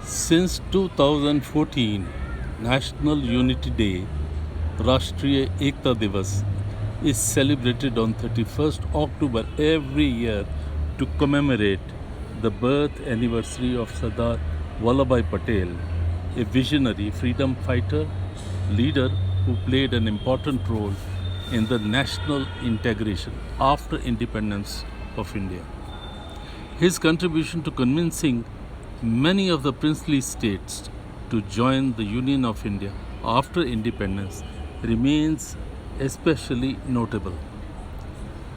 Since 2014, National Unity Day, Rashtriya Ekta Diwas, is celebrated on 31st October every year to commemorate the birth anniversary of Sardar Vallabhbhai Patel, a visionary freedom fighter, leader who played an important role in the national integration after independence of India. His contribution to convincing many of the princely states to join the Union of India after independence remains especially notable.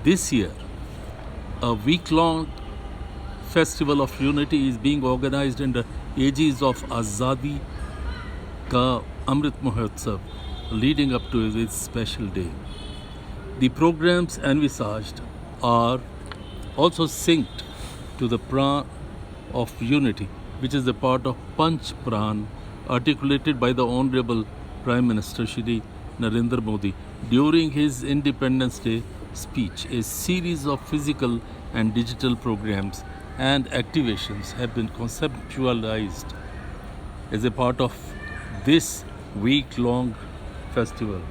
This year, a week-long festival of unity is being organized in the aegis of Azadi Ka Amrit Mahotsav leading up to this special day. The programs envisaged are also synced to the Pran of Unity, which is a part of Panch Pran articulated by the Honorable Prime Minister Shri Narendra Modi during his Independence Day speech. A series of physical and digital programs and activations have been conceptualized as a part of this week-long festival.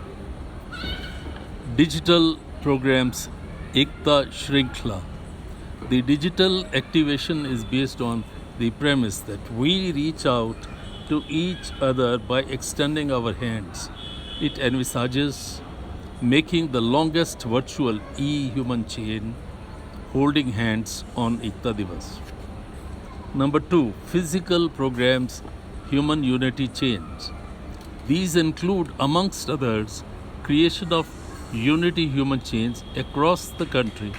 Digital programs Ekta Shrinkla. The digital activation is based on the premise that we reach out to each other by extending our hands. It envisages making the longest virtual e-human chain holding hands on Ekta Diwas. Number 2, physical programs Human Unity Chains. These include, amongst others, creation of unity human chains across the country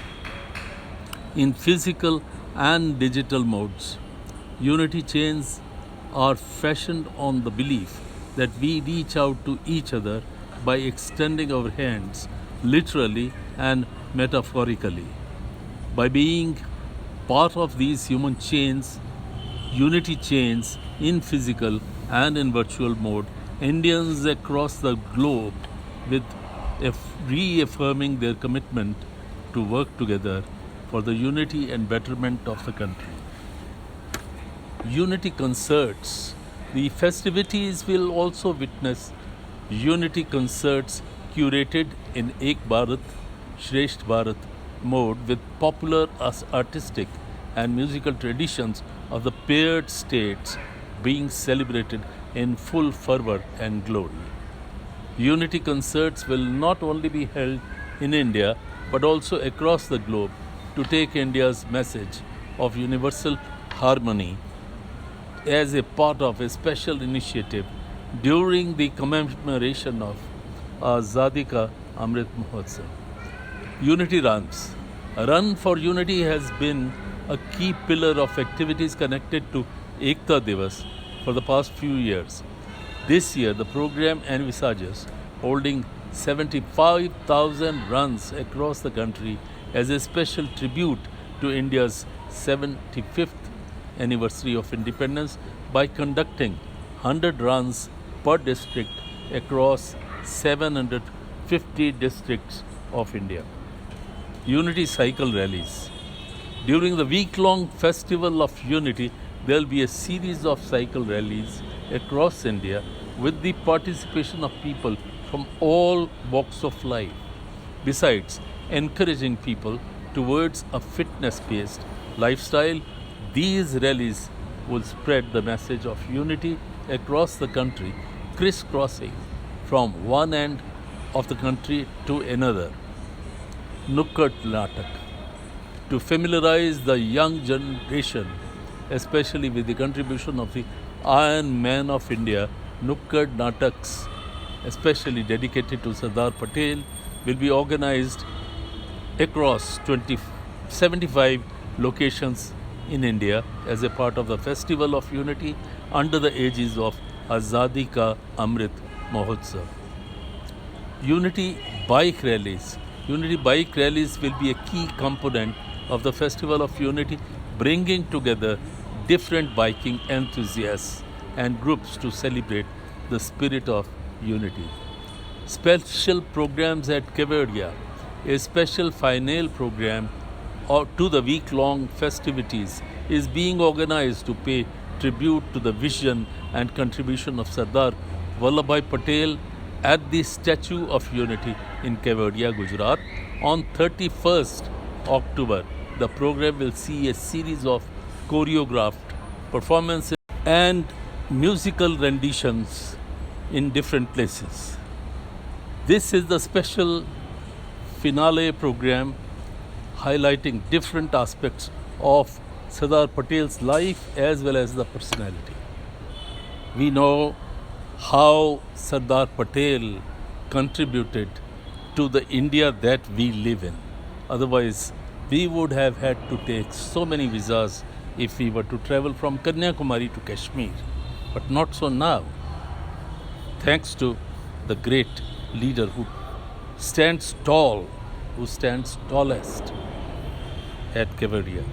in physical and digital modes. Unity chains are fashioned on the belief that we reach out to each other by extending our hands, literally and metaphorically. By being part of these human chains, unity chains in physical and in virtual mode, Indians across the globe with reaffirming their commitment to work together for the unity and betterment of the country. Unity concerts. The festivities will also witness unity concerts curated in Ek Bharat, Shresth Bharat mode with popular artistic and musical traditions of the paired states being celebrated in full fervor and glory. Unity concerts will not only be held in India but also across the globe to take India's message of universal harmony as a part of a special initiative during the commemoration of Azadi Ka Amrit Mahotsav. Unity runs. Run for Unity has been a key pillar of activities connected to Ekta Diwas for the past few years. This year, the program envisages holding 75,000 runs across the country as a special tribute to India's 75th anniversary of independence by conducting 100 runs per district across 750 districts of India. Unity cycle rallies. During the week-long festival of unity, there will be a series of cycle rallies across India with the participation of people from all walks of life. Besides encouraging people towards a fitness-based lifestyle, these rallies will spread the message of unity across the country, crisscrossing from one end of the country to another. Nukkad Natak. To familiarize the young generation, especially with the contribution of the Iron Man of India, Nukkad Nataks, especially dedicated to Sardar Patel, will be organized across 75 locations in India as a part of the Festival of Unity under the aegis of Azadi Ka Amrit Mahotsav. Unity bike rallies. Unity bike rallies will be a key component of the Festival of Unity, bringing together different biking enthusiasts and groups to celebrate the spirit of unity. Special programs at Kevadia. A special final program to the week-long festivities is being organized to pay tribute to the vision and contribution of Sardar Vallabhbhai Patel at the Statue of Unity in Kevadia, Gujarat on 31st October. The program will see a series of choreographed performances and musical renditions in different places. This is the special finale program highlighting different aspects of Sardar Patel's life as well as the personality. We know how Sardar Patel contributed to the India that we live in. Otherwise, we would have had to take so many visas if we were to travel from Kanyakumari to Kashmir. But not so now. Thanks to the great leader who stands tall, who stands tallest at Kevadia.